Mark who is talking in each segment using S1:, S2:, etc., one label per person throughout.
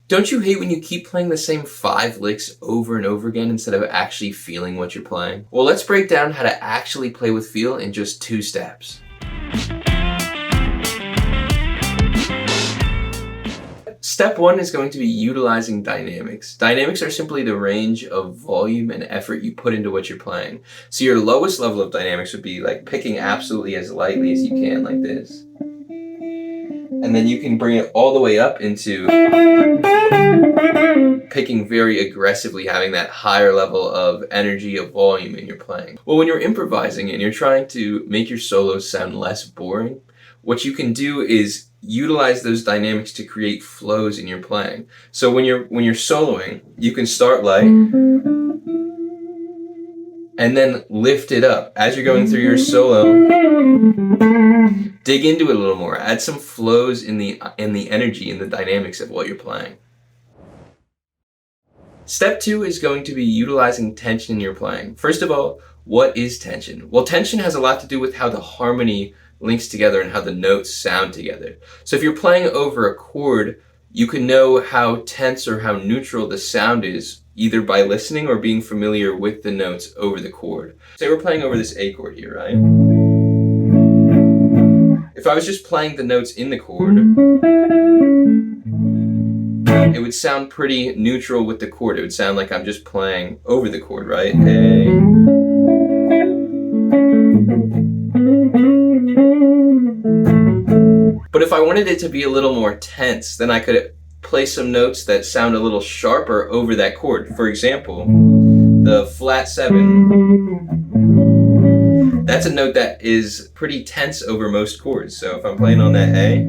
S1: Don't you hate when you keep playing the same 5 licks over and over again instead of actually feeling what you're playing? Well, let's break down how to actually play with feel in just 2 steps. Step 1 is going to be utilizing dynamics. Dynamics are simply the range of volume and effort you put into what you're playing. So your lowest level of dynamics would be like picking absolutely as lightly as you can, like this. And then you can bring it all the way up into picking very aggressively, having that higher level of energy, of volume in your playing. Well, when you're improvising and you're trying to make your solos sound less boring, what you can do is utilize those dynamics to create flows in your playing. So when you're soloing, you can start light and then lift it up. As you're going through your solo, dig into it a little more. Add some flows in the energy and the dynamics of what you're playing. Step 2 is going to be utilizing tension in your playing. First of all, what is tension? Well, tension has a lot to do with how the harmony links together and how the notes sound together. So if you're playing over a chord, you can know how tense or how neutral the sound is either by listening or being familiar with the notes over the chord. Say we're playing over this A chord here, right? If I was just playing the notes in the chord, it would sound pretty neutral with the chord. It would sound like I'm just playing over the chord, right? A. But if I wanted it to be a little more tense, then I could play some notes that sound a little sharper over that chord. For example, the flat 7. That's a note that is pretty tense over most chords. So if I'm playing on that A,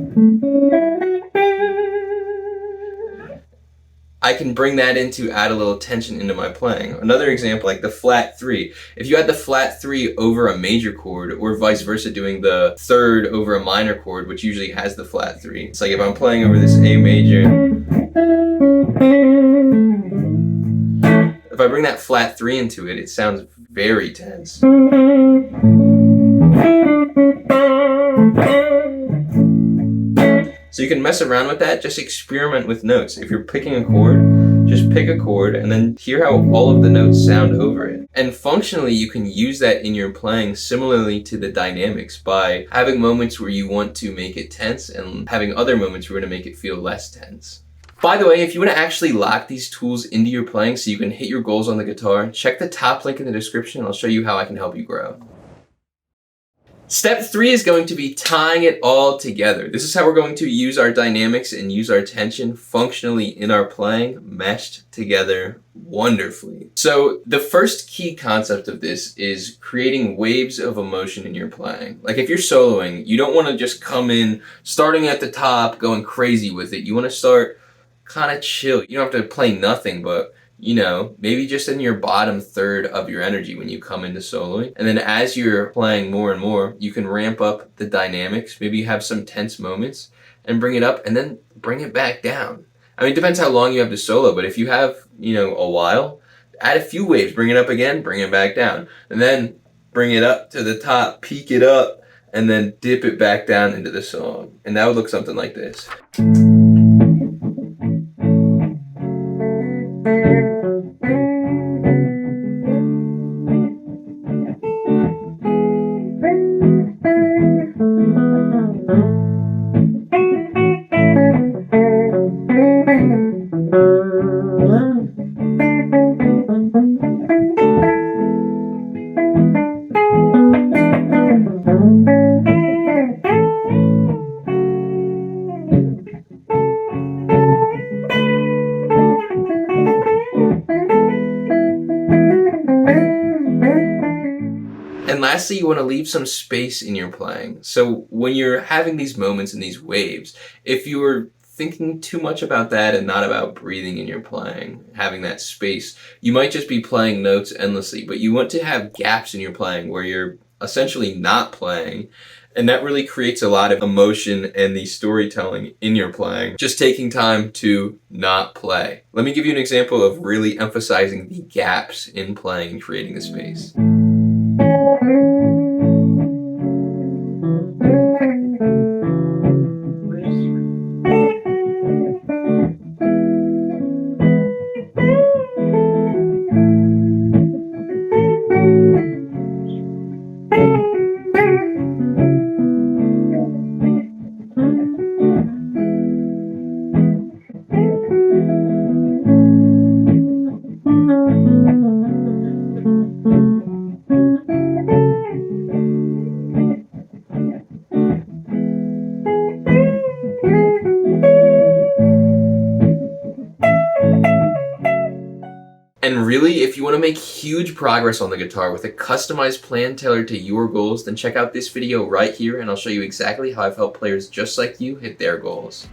S1: I can bring that in to add a little tension into my playing. Another example, like the flat 3. If you had the flat 3 over a major chord, or vice versa, doing the 3rd over a minor chord, which usually has the flat 3. It's like if I'm playing over this A major, if I bring that flat 3 into it, it sounds very tense. So you can mess around with that, just experiment with notes. If you're picking a chord, just pick a chord and then hear how all of the notes sound over it. And functionally, you can use that in your playing similarly to the dynamics by having moments where you want to make it tense and having other moments where you want to make it feel less tense. By the way, if you want to actually lock these tools into your playing so you can hit your goals on the guitar, check the top link in the description and I'll show you how I can help you grow. Step 3 is going to be tying it all together. This is how we're going to use our dynamics and use our tension functionally in our playing, meshed together wonderfully. So the first key concept of this is creating waves of emotion in your playing. Like if you're soloing, you don't want to just come in starting at the top, going crazy with it. You want to start kind of chill. You don't have to play nothing, but maybe just in your bottom third of your energy when you come into soloing. And then as you're playing more and more, you can ramp up the dynamics. Maybe you have some tense moments and bring it up and then bring it back down. I mean, it depends how long you have to solo, but if you have, a while, add a few waves, bring it up again, bring it back down. And then bring it up to the top, peak it up, and then dip it back down into the song. And that would look something like this. And lastly, you want to leave some space in your playing. So when you're having these moments and these waves, if you're thinking too much about that and not about breathing in your playing, having that space, you might just be playing notes endlessly, but you want to have gaps in your playing where you're essentially not playing. And that really creates a lot of emotion and the storytelling in your playing. Just taking time to not play. Let me give you an example of really emphasizing the gaps in playing and creating the space. really, if you want to make huge progress on the guitar with a customized plan tailored to your goals, then check out this video right here and I'll show you exactly how I've helped players just like you hit their goals.